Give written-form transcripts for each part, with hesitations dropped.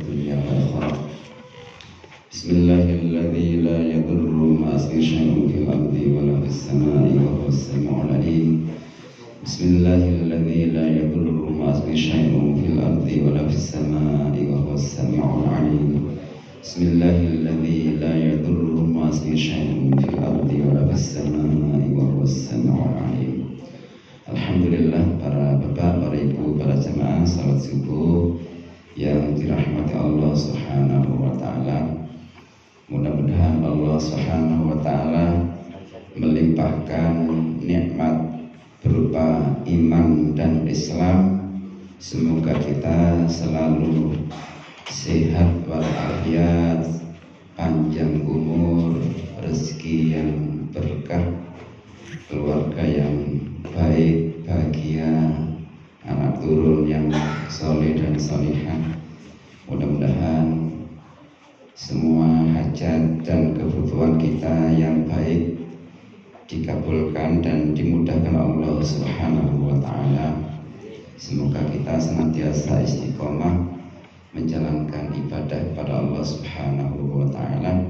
الدنيا والآخرة. بسم الله الذي لا يضر مع اسمه شيء في الأرض ولا في السماء وهو السميع العليم. بسم الله الذي لا يضر مع اسمه شيء في الأرض ولا في السماء وهو السميع العليم. بسم الله الذي لا يضر مع اسمه شيء في الأرض ولا في السماء وهو السميع العليم. Alhamdulillah, para bapak, para ibu, para jemaah salat subuh yang dirahmati Allah Subhanahu wa taala. Mudah-mudahan Allah Subhanahu wa taala melimpahkan nikmat berupa iman dan Islam. Semoga kita selalu sehat walafiat, panjang umur, rezeki yang berkah, keluarga yang baik, bahagia, anak turun yang soleh dan solihah. Mudah-mudahan semua hajat dan kebutuhan kita yang baik dikabulkan dan dimudahkan Allah Subhanahu wa taala. Semoga kita senantiasa istiqomah menjalankan ibadah kepada Allah Subhanahu wa taala.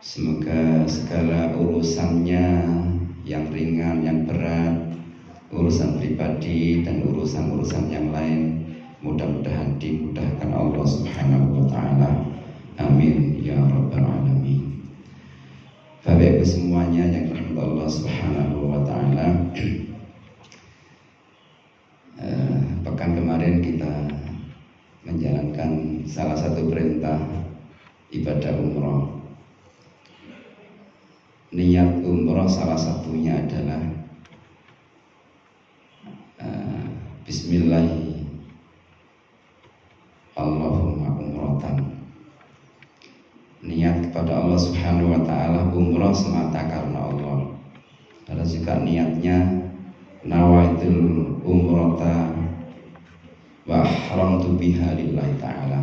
Semoga segala urusannya yang ringan, yang berat, urusan pribadi dan urusan-urusan yang lain, mudah-mudahan dimudahkan Allah Subhanahu wa taala. Amin ya rabbal alamin. Bapak Ibu semuanya yang dirahmati Allah Subhanahu wa taala, pekan kemarin kita menjalankan salah satu perintah ibadah umroh. Niat umroh salah satunya adalah Bismillah Allahumma umrotan. Niat kepada Allah Subhanahu wa taala umroh semata karena Allah. Kalau jika niatnya nawaitul umrota wa haramtu biha lillahi ta'ala,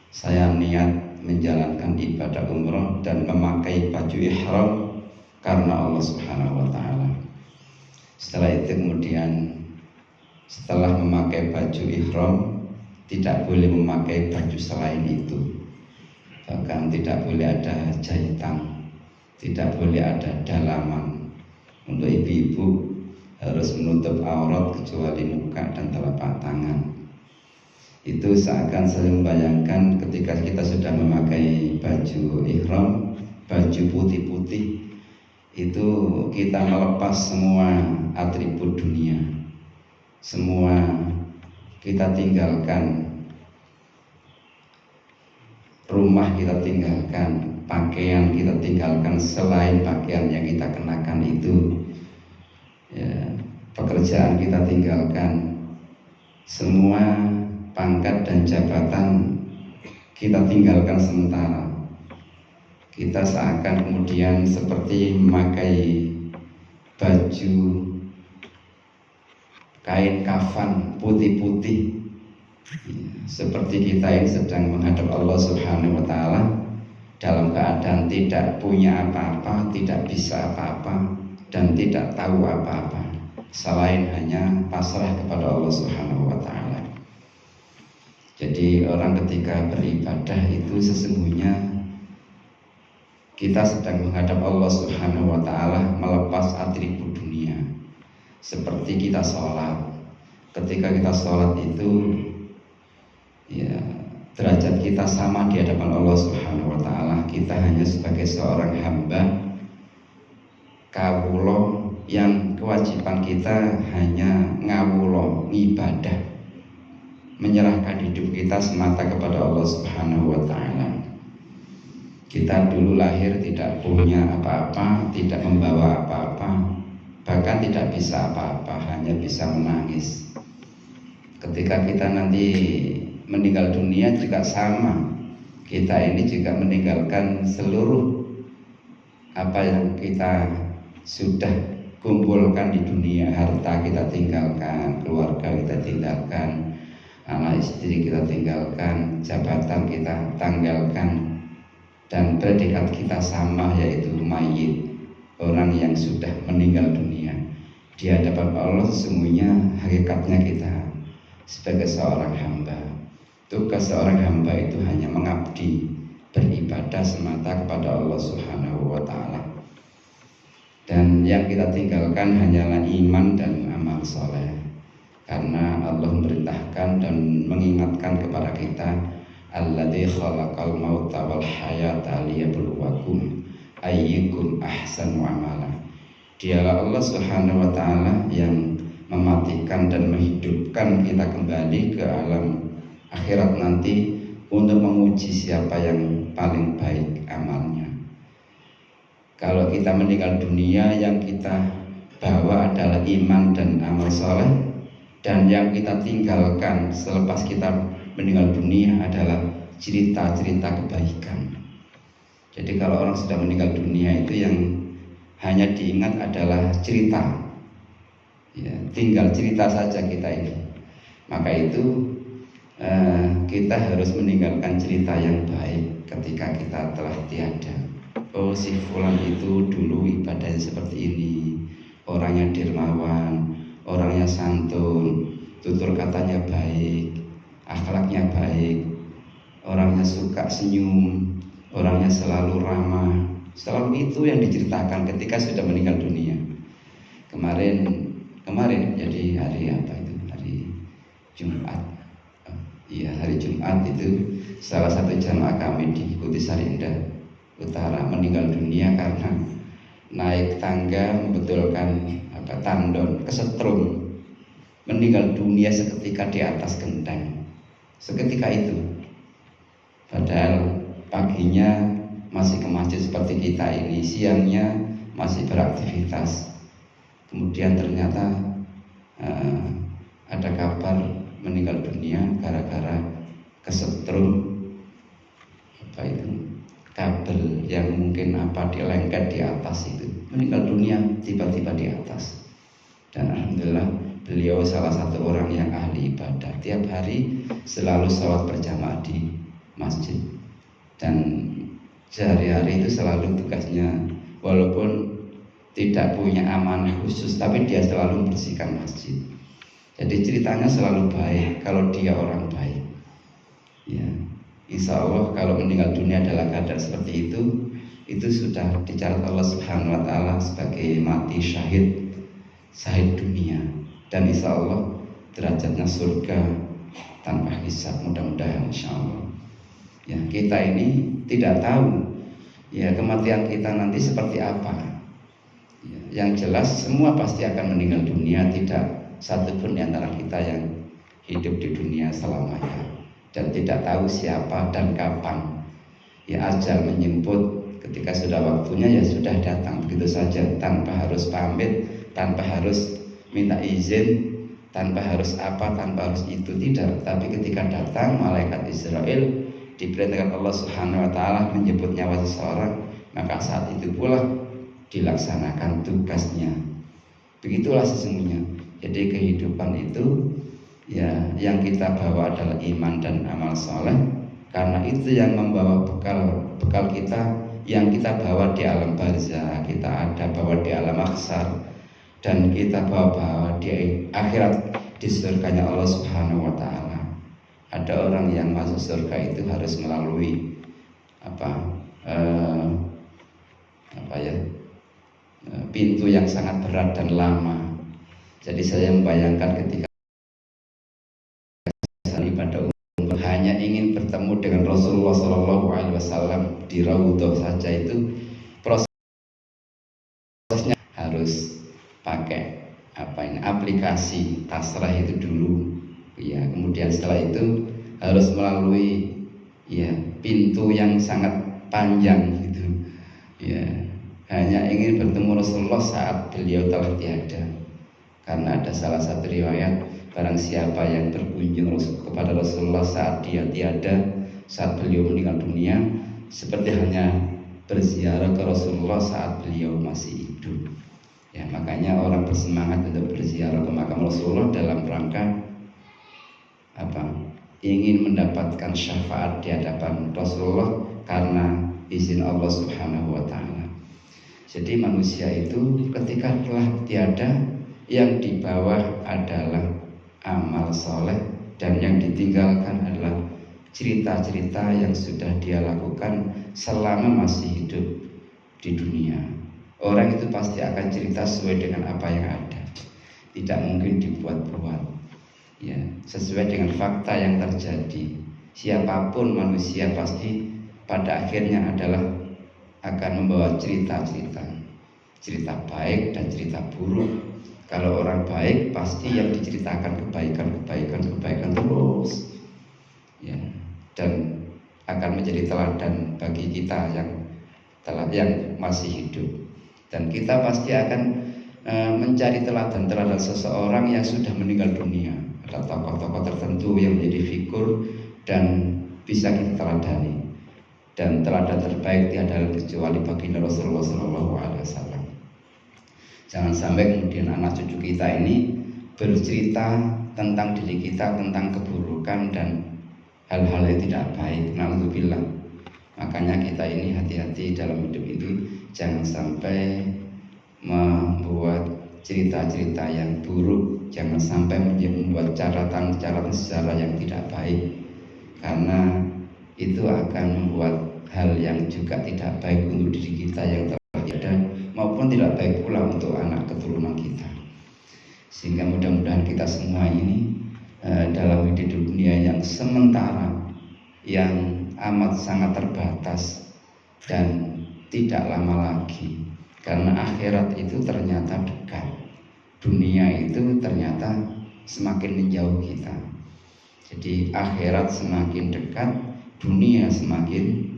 saya niat menjalankan ibadah umroh dan memakai baju ihram karena Allah Subhanahu wa taala. Setelah itu kemudian setelah memakai baju ihram tidak boleh memakai baju selain itu. Bahkan tidak boleh ada jahitan, tidak boleh ada dalaman. Untuk ibu-ibu harus menutup aurat kecuali muka dan telapak tangan. Itu seakan saya membayangkan ketika kita sudah memakai baju ihram, baju putih-putih, itu kita melepas semua atribut dunia, semua kita tinggalkan, rumah kita tinggalkan, pakaian kita tinggalkan selain pakaian yang kita kenakan itu, ya, pekerjaan kita tinggalkan, semua pangkat dan jabatan kita tinggalkan sementara. Kita seakan kemudian seperti memakai baju kain kafan putih-putih, seperti kita yang sedang menghadap Allah Subhanahu wa taala dalam keadaan tidak punya apa-apa, tidak bisa apa-apa, dan tidak tahu apa-apa selain hanya pasrah kepada Allah Subhanahu wa taala. Jadi orang ketika beribadah itu sesungguhnya kita sedang menghadap Allah Subhanahu wa taala melepas atribut dunia. Seperti kita sholat, ketika kita sholat itu ya derajat kita sama di hadapan Allah Subhanahu wa taala. Kita hanya sebagai seorang hamba kawulo yang kewajiban kita hanya ngawulo, ibadah, menyerahkan hidup kita semata kepada Allah Subhanahu wa taala. Kita dulu lahir tidak punya apa-apa, tidak membawa apa-apa, bahkan tidak bisa apa-apa, hanya bisa menangis. Ketika kita nanti meninggal dunia juga sama. Kita ini juga meninggalkan seluruh apa yang kita sudah kumpulkan di dunia. Harta kita tinggalkan, keluarga kita tinggalkan, anak istri kita tinggalkan, jabatan kita tanggalkan, dan predikat kita sama, yaitu mayit, orang yang sudah meninggal dunia. Di hadapan Allah sesungguhnya hakikatnya kita sebagai seorang hamba Tugas seorang hamba itu hanya mengabdi, beribadah semata kepada Allah Subhanahu wa taala. Dan yang kita tinggalkan hanyalah iman dan amal soleh. Karena Allah memerintahkan dan mengingatkan kepada kita, alladzi khalaqal mauta wal hayata liyabluwakum ayyukum ahsanu amala. Dialah Allah Subhanahu wa taala yang mematikan dan menghidupkan kita kembali ke alam akhirat nanti untuk menguji siapa yang paling baik amalnya. Kalau kita meninggal dunia, yang kita bawa adalah iman dan amal soleh, dan yang kita tinggalkan selepas kita meninggal dunia adalah cerita-cerita kebaikan. Jadi kalau orang sudah meninggal dunia itu yang hanya diingat adalah cerita, ya, tinggal cerita saja kita ini. Maka itu kita harus meninggalkan cerita yang baik ketika kita telah tiada. Oh, si fulan itu dulu ibadahnya seperti ini, orangnya dermawan, orangnya santun, tutur katanya baik, akhlaknya baik, orangnya suka senyum, orangnya selalu ramah. Selalu itu yang diceritakan ketika sudah meninggal dunia. Kemarin jadi hari apa itu? Hari Jumat. Iya, hari Jumat itu salah satu jamaah kami di Kutisari Indah Utara meninggal dunia karena naik tangga membetulkan tandon kesetrum, meninggal dunia seketika di atas genteng, seketika itu. Padahal paginya masih ke masjid seperti kita ini, siangnya masih beraktivitas. Kemudian ternyata ada kabar meninggal dunia gara-gara kesetrum kabel yang mungkin dilengket di atas itu, meninggal dunia tiba-tiba di atas. Dan alhamdulillah beliau salah satu orang yang ahli ibadah, tiap hari selalu sholat berjamaah di masjid, dan sehari-hari itu selalu tugasnya, walaupun tidak punya amanah khusus, tapi dia selalu membersihkan masjid. Jadi ceritanya selalu baik kalau dia orang baik. Ya, insya Allah kalau meninggal dunia dalam keadaan seperti itu sudah dicatat Allah Subhanahu wa taala sebagai mati syahid dunia, dan insya Allah derajatnya surga tanpa hisab, mudah-mudahan insya Allah. Ya, kita ini tidak tahu ya kematian kita nanti seperti apa. Ya, yang jelas semua pasti akan meninggal dunia, tidak satupun di antara kita yang hidup di dunia selamanya, dan tidak tahu siapa dan kapan. Ya, ajal menjemput ketika sudah waktunya, ya sudah datang begitu saja, tanpa harus pamit, tanpa harus minta izin, tanpa harus apa, tanpa harus itu, tidak. Tapi ketika datang malaikat Israel diperintahkan Allah Subhanahu wa taala menjemput nyawa seseorang, maka saat itu pula dilaksanakan tugasnya. Begitulah sesungguhnya. Jadi kehidupan itu ya yang kita bawa adalah iman dan amal soleh, karena itu yang membawa bekal kita yang kita bawa di alam barzah, kita ada bawa di alam mahsyar, dan kita bawa di akhirat di surganya Allah Subhanahu wa taala. Ada orang yang masuk surga itu harus melalui pintu yang sangat berat dan lama. Jadi saya membayangkan ketika pada umur hanya ingin bertemu dengan Rasulullah SAW di Raudhah saja, itu prosesnya harus pakai aplikasi Tasrah itu dulu, ya. Kemudian setelah itu harus melalui pintu yang sangat panjang gitu, ya. Hanya ingin bertemu Rasulullah saat beliau telah tiada. Karena ada salah satu riwayat, barang siapa yang berkunjung kepada Rasulullah saat dia tiada, saat beliau meninggal dunia, seperti hanya berziarah ke Rasulullah saat beliau masih hidup. Ya, makanya orang bersemangat untuk berziarah ke makam Rasulullah dalam rangka ingin mendapatkan syafaat di hadapan Rasulullah karena izin Allah Subhanahu wa taala. Jadi manusia itu ketika telah tiada, yang di bawah adalah amal soleh, dan yang ditinggalkan adalah cerita-cerita yang sudah dia lakukan selama masih hidup di dunia. Orang itu pasti akan cerita sesuai dengan apa yang ada, tidak mungkin dibuat-buat, ya, sesuai dengan fakta yang terjadi. Siapapun manusia pasti pada akhirnya adalah akan membawa cerita-cerita, cerita baik dan cerita buruk. Kalau orang baik pasti yang diceritakan kebaikan terus, ya, dan akan menjadi teladan bagi kita yang masih hidup. Dan kita pasti akan mencari teladan seseorang yang sudah meninggal dunia. Ada tokoh-tokoh tertentu yang menjadi figur dan bisa kita teladani. Dan teladan terbaik tiada kecuali baginda Rasulullah SAW. Jangan sampai kemudian anak cucu kita ini bercerita tentang diri kita, tentang keburukan dan hal-hal yang tidak baik. Na'udzubillah. Makanya kita ini hati-hati dalam hidup itu, jangan sampai membuat cerita-cerita yang buruk, jangan sampai membuat catatan sejarah yang tidak baik, karena itu akan membuat hal yang juga tidak baik untuk diri kita yang telah ada, maupun tidak baik pula untuk anak keturunan kita. Sehingga mudah-mudahan kita semua ini dalam hidup dunia yang sementara, yang amat sangat terbatas dan tidak lama lagi, karena akhirat itu ternyata dekat, dunia itu ternyata semakin menjauh kita. Jadi akhirat semakin dekat, dunia semakin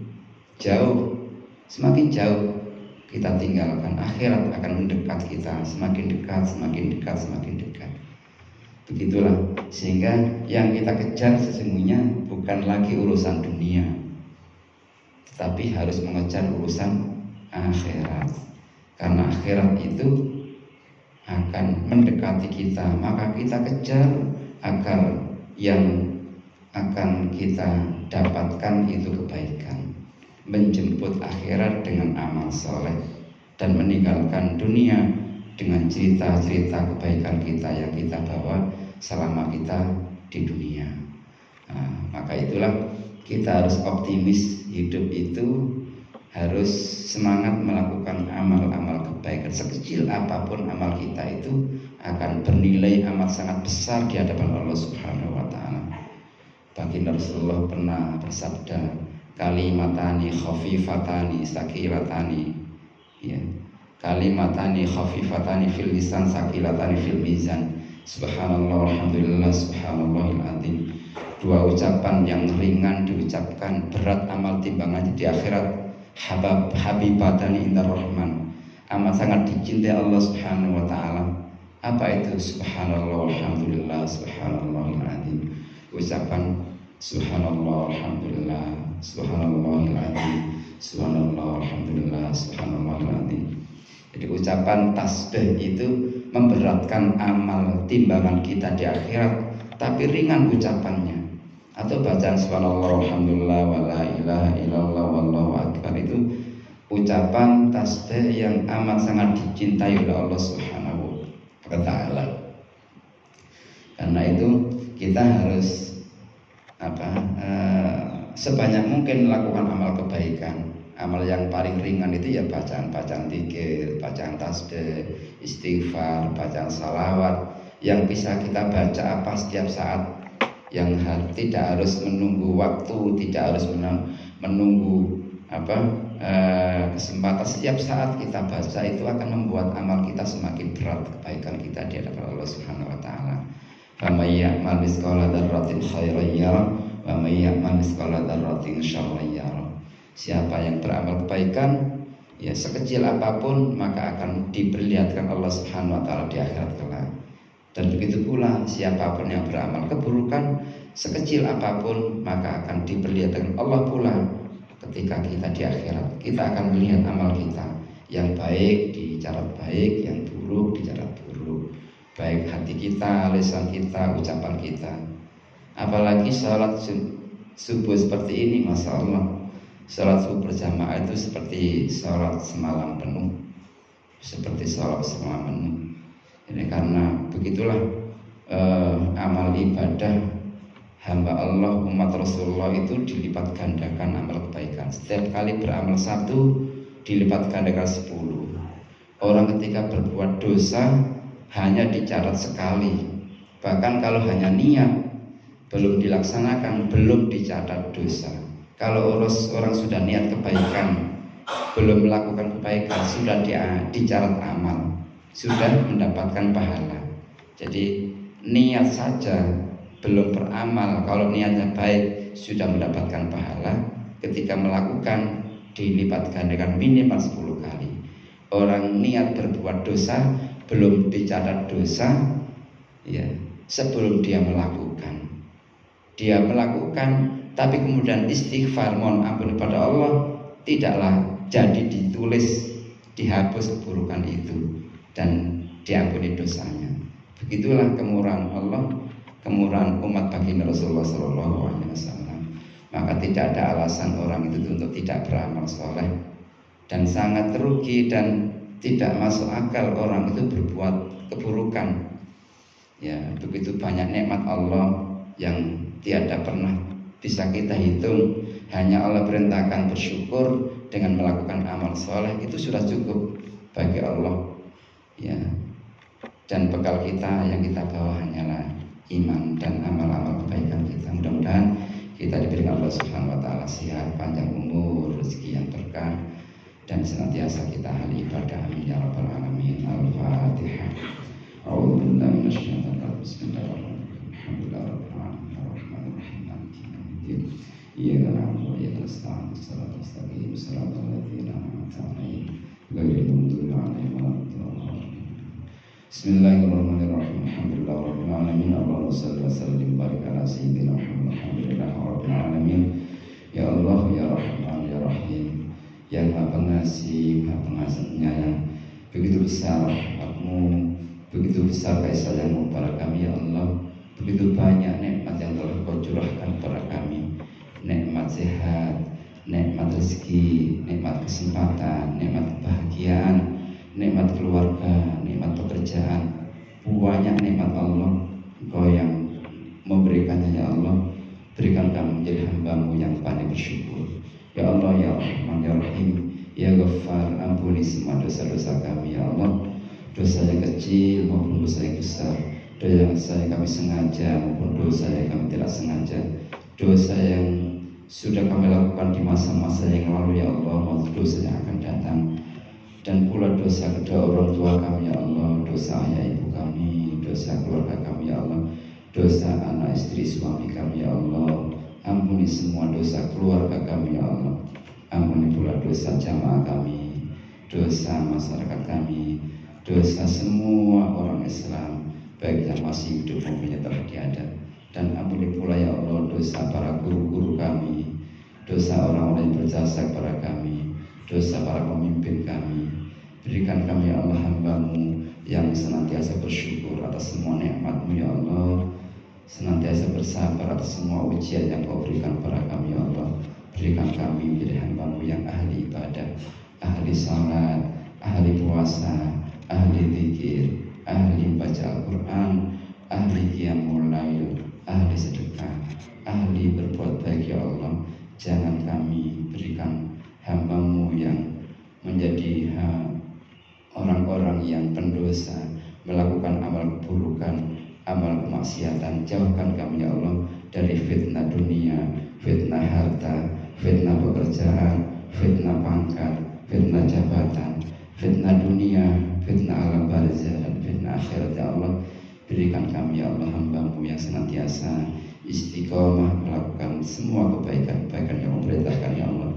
jauh. Semakin jauh kita tinggalkan, akhirat akan mendekat kita, semakin dekat, semakin dekat, semakin dekat. Begitulah, sehingga yang kita kejar sesungguhnya bukan lagi urusan dunia, tetapi harus mengejar urusan akhirat. Karena akhirat itu akan mendekati kita, maka kita kejar agar yang akan kita dapatkan itu kebaikan, menjemput akhirat dengan amal soleh, dan meninggalkan dunia dengan cerita-cerita kebaikan kita yang kita bawa selama kita di dunia. Maka itulah kita harus optimis, hidup itu harus semangat melakukan amal-amal kebaikan. Sekecil apapun amal kita itu akan bernilai amat sangat besar di hadapan Allah Subhanahu wa Ta'ala. Baginda Rasulullah pernah bersabda, kalimatani khafifatani sakilatani, ya, kalimatani khafifatani fil lisan sakilatani fil mizan. Subhanallah alhamdulillah subhanallahil azim. Dua ucapan yang ringan diucapkan, berat amal timbangannya di akhirat. Habibatani indar rahman, amat sangat dicintai Allah Subhanahu wa Ta'ala. Apa itu? Subhanallah alhamdulillah subhanallahil azim. Ucapan subhanallah alhamdulillah subhanallahil azim, subhanallah alhamdulillah subhanallahil azim. Jadi ucapan tasbih itu memberatkan amal timbangan kita di akhirat, tapi ringan ucapannya. Atau bacaan subhanallah alhamdulillah wa la ilaha illallah wallahu akbar, itu ucapan tasbih yang amat sangat dicintai oleh Allah Subhanahu wa Ta'ala. Karena itu kita harus sebanyak mungkin melakukan amal kebaikan. Amal yang paling ringan itu ya bacaan dzikir, bacaan tasbih, istighfar, bacaan salawat yang bisa kita baca setiap saat, yang tidak harus menunggu waktu, tidak harus menunggu kesempatan. Setiap saat kita baca itu akan membuat amal kita semakin berat, kebaikan kita di hadapan Allah Subhanahu wa Ta'ala. Faman ya'mal mithqala dzarratin khairan yarah wa man ya'mal mithqala dzarratin syarran yarah. Siapa yang beramal kebaikan, ya sekecil apapun, maka akan diperlihatkan Allah Subhanahu wa Ta'ala di akhirat kelak. Dan begitu pula siapapun yang beramal keburukan, sekecil apapun, maka akan diperlihatkan Allah pula ketika kita di akhirat. Kita akan melihat amal kita, yang baik dicatat baik, yang buruk dicatat buruk, baik hati kita, lisan kita, ucapan kita. Apalagi salat subuh seperti ini, Masya Allah, salat subuh berjamaah itu seperti salat semalam penuh, seperti salat semalam penuh. Ini karena begitulah amal ibadah hamba Allah umat Rasulullah itu dilipat gandakan amal kebaikan. Setiap kali beramal 1 dilipat gandakan 10. Orang ketika berbuat dosa hanya dicatat sekali. Bahkan kalau hanya niat belum dilaksanakan, belum dicatat dosa. Kalau orang sudah niat kebaikan, belum melakukan kebaikan, sudah dicatat amal, sudah mendapatkan pahala. Jadi niat saja belum beramal, kalau niatnya baik sudah mendapatkan pahala. Ketika melakukan dilipat gandakan minimal 10 kali. Orang niat berbuat dosa belum dicatat dosa, ya, sebelum dia melakukan. Dia melakukan tapi kemudian istighfar mohon ampun kepada Allah, tidaklah jadi ditulis, dihapus keburukan itu dan diampuni dosanya. Begitulah kemurahan Allah, kemurahan umat baginda Rasulullah SAW. Maka tidak ada alasan orang itu untuk tidak beramal soleh, dan sangat rugi dan tidak masuk akal orang itu berbuat keburukan. Ya, begitu banyak nikmat Allah yang tiada pernah bisa kita hitung. Hanya Allah perintahkan bersyukur dengan melakukan amal soleh, itu sudah cukup bagi Allah. Ya, dan bekal kita yang kita bawa hanyalah iman dan amal-amal kebaikan kita. Mudah-mudahan kita diberikan Allah Subhanahu wa taala sehat, panjang umur, rezeki yang berkah, dan senantiasa kita ahli ibadah. Amin ya rabbal alamin. Al-Fatihah. A'udzu billahi minasyaitonir rajim. Bismillahirrahmanirrahim. Alhamdulillahirabbil alamin. Arrahmanirrahim. Maliki yaumiddin. Iyyaka na'budu wa iyyaka nasta'in. Shiratal mustaqim. Shiratal ladzina an'amta 'alaihim ghairil maghdubi 'alaihim waladdallin. Bismillahirrahmanirrahim. Alhamdulillahirabbil alamin. Allahumma shalli wa sallim wa barik ala sayyidina Muhammad. Alhamdulillahirabbil alamin. Ya Allah, ya Rahman, ya Rahim, yang Maha Pengasih, Maha Penyayang. Begitu besar rahmat-Mu, begitu besar kasih sayang-Mu kepada kami ya Allah. Begitu banyak nikmat yang telah Kau curahkan kepada kami. Nikmat sehat, nikmat rezeki, nikmat kesempatan, nikmat kebahagiaan, nikmat keluarga, nikmat pekerjaan. Banyak nikmat Allah, Engkau yang memberikannya ya Allah. Berikan kami menjadi hamba-Mu yang pandai bersyukur. Ya Allah, ya Rahman, ya Rahim, ya Ghaffar, ampuni semua dosa-dosa kami ya Allah. Dosa yang kecil maupun dosa yang besar, dosa yang kami sengaja maupun dosa yang kami tidak sengaja, dosa yang sudah kami lakukan di masa-masa yang lalu ya Allah, maupun dosa yang akan datang, dan pula dosa kedua orang tua kami ya Allah, dosa ayah ibu kami, dosa keluarga kami ya Allah, dosa anak istri suami kami ya Allah. Ampuni semua dosa keluarga kami ya Allah. Ampuni pula dosa jamaah kami, dosa masyarakat kami, dosa semua orang Islam, baik yang masih hidup maupun yang telah tiada. Dan ampuni pula ya Allah dosa para guru-guru kami, dosa orang-orang yang berjasa kepada kami, dosa para pemimpin kami. Berikan kami ya Allah hamba-Mu yang senantiasa bersyukur atas semua nikmat-Mu ya Allah, senantiasa bersabar atas semua ujian yang Kau berikan kepada kami ya Allah. Berikan kami menjadi hamba-Mu yang ahli ibadah, ahli salat, ahli puasa, ahli zikir, ahli baca Al-Quran, ahli qiyamul lail, ahli sedekah, ahli berbuat baik ya Allah. Jangan kami berikan hamba-Mu yang menjadi orang-orang yang pendosa, melakukan amal keburukan, amal kemaksiatan. Jauhkan kami ya Allah dari fitnah dunia, fitnah harta, fitnah pekerjaan, fitnah pangkat, fitnah jabatan, fitnah dunia, fitnah alam barzah, dan fitnah akhirat ya Allah. Berikan kami ya Allah hamba-Mu yang senantiasa istiqomah melakukan semua kebaikan-kebaikan yang Kau perintahkan ya Allah.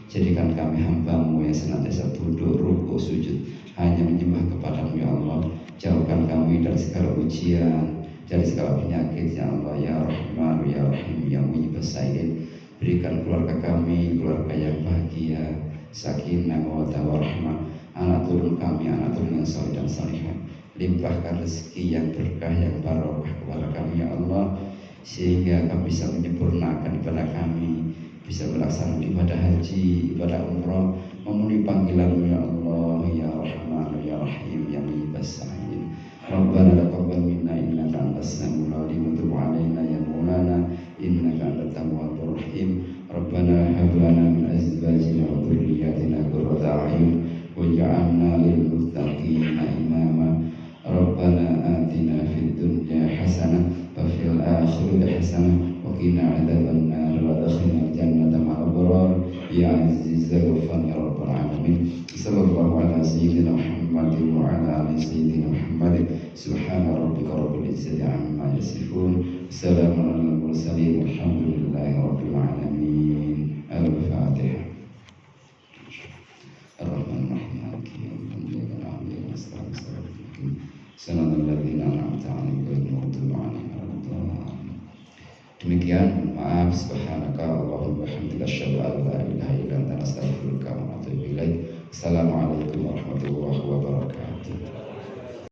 Jadikan kami hamba-Mu yang senantiasa duduk, rukuk, sujud hanya menyembah kepada-Mu ya Allah. Jauhkan kami dari segala ujian, dari segala penyakit ya Allah, ya Rahman, ya Rahim, ya Mujibas Saidin. Berikan keluarga kami keluarga yang bahagia, sakinah, mawaddah, warahmah. Anak turun kami, anak turun yang saleh dan salihah. Limpahkan rezeki yang berkah, yang barokah kepada kami ya Allah, sehingga kami bisa menyempurnakan ibadah kami, bisa melaksanakan ibadah haji, ibadah umrah, memenuhi panggilan-Mu ya Allah, ya Rahman, ya Rahim, ya Mujibas Saidin. Rabbana taqabbal minna innaka antas samiul alim wa tub 'alaina ya maulana إنك أنت التواب الرحيم ربنا هب لنا من أزواجنا وذرياتنا قرة أعين واجعلنا للمتقين إماما ربنا آتنا في الدنيا حسنة وفي الآخرة حسنة وقنا عذاب النار وادخلنا الجنة مع الأبرار يا عزيز الغفار يا رب العالمين صلى الله على سيدنا محمد وعلى آل سيدنا محمد سبحان ربك رب العزة عما يصفون سلام على المرسلين والحمد لله رب العالمين الفاتحة الرحمن الرحيم مالك يوم الدين إياك نعبد وإياك نستعين صراط الذين أنعمت عليهم غير المغضوب عليهم ولا الضالين. Demikian, maaf,